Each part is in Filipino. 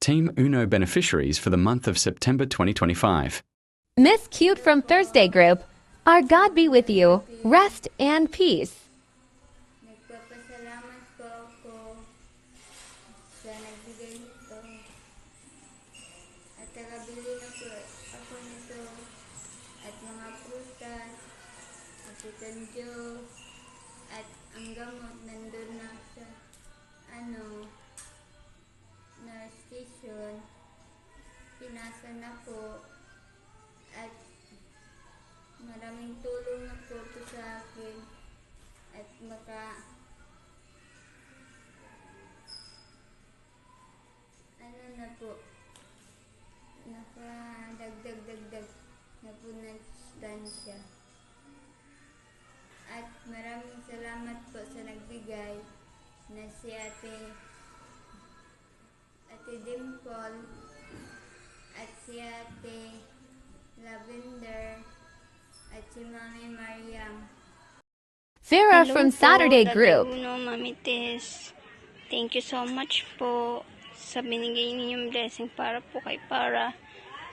Team Uno beneficiaries for the month of September 2025. Miss Cute from Thursday Group, our God be with you, rest and peace. Nagpapasalamat po ako sa nagbigay nito at nakabili na po ako nito at mga prutas at itanjo at ang gamot nandun na sa na station. Pinasa na po at maraming tulong na po ito sa akin at nakadagdag na po ng stansya. At maraming salamat po sa nagbigay na si Ate Dimple at si Ate Lavender at si Mami Mariam. Vera from Saturday Group. Uno, Mami Tess. Thank you so much po sa binigay ninyong blessing para po kay Para.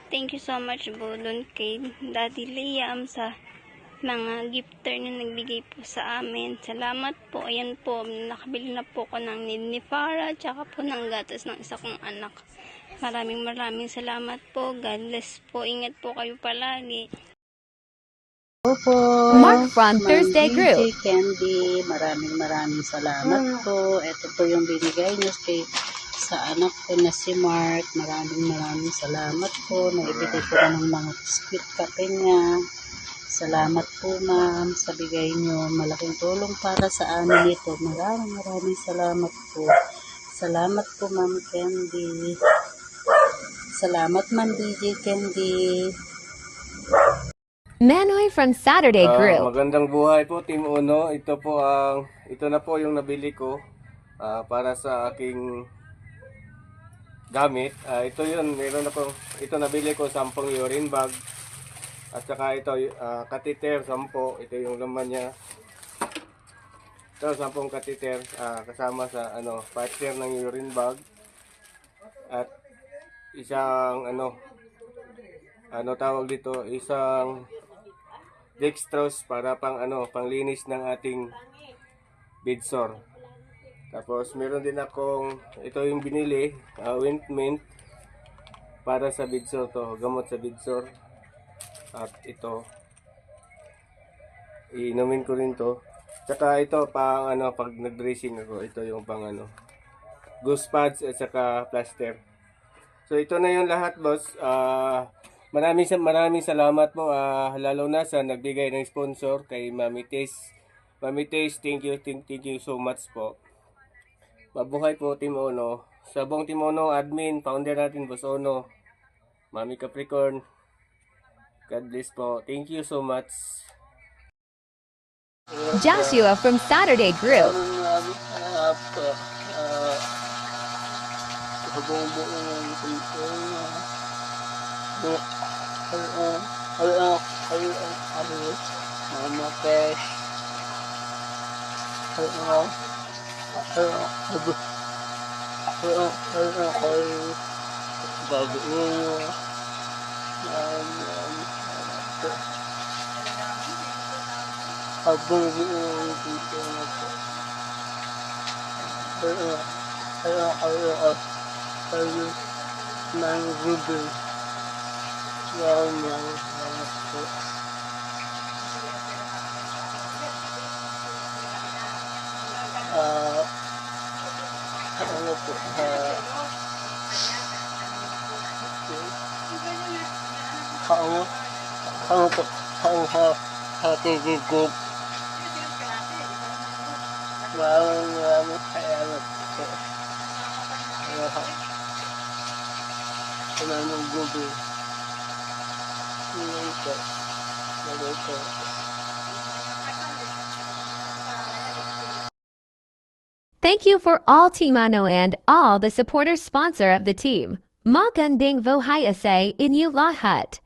Thank you so much po doon kay Daddy Liam sa mga gifter na nagbigay po sa amin. Salamat po. Ayan po, nakabili na po ko ng need ni Farah tsaka po ng gatas ng isa kong anak. Maraming salamat po. God bless po. Ingat po kayo palagi. Opo. Mark from Thursday Ma'am Group. DJ Candy, maraming salamat po. Ito po yung binigay niyo sa anak ko na si Mark. Maraming salamat po. Naibigay ko na ng mga biscuit kape niya. Salamat po ma'am sa bigay niyo. Malaking tulong para sa amin ito. Maraming salamat po. Salamat po Ma'am Candy. Salamat Ma'am DJ Candy. Manoy from Saturday Group. Magandang buhay po Team Uno. Ito na po yung nabili ko para sa aking gamit. Ito nabili ko 10 urine bag. At saka ito catheter 10. Ito yung laman niya. Ito 10 catheter kasama sa partner ng urine bag. At isang tawag dito, isang dextrose para panglinis ng ating bedsore. Tapos meron din akong ito yung binili, ointment para sa bedsore to, gamot sa bedsore. At ito iinumin ko rin to. Tsaka ito pang pag nag-dressing ako, ito yung pang goose pads at saka plaster. So ito na yung lahat boss. Maraming salamat po lalo na sa nagbigay ng sponsor kay Mami Tess. Mami Tess, thank you so much po. Mabuhay po Team Uno. Sa buong Team Uno, admin, founder natin Boss Ono, Mami Capricorn. God bless po. Thank you so much. Joshua from Saturday Group. Thank you for all Team Ano and all the supporters sponsor of the team. Magandang buhay asa inyo lahat.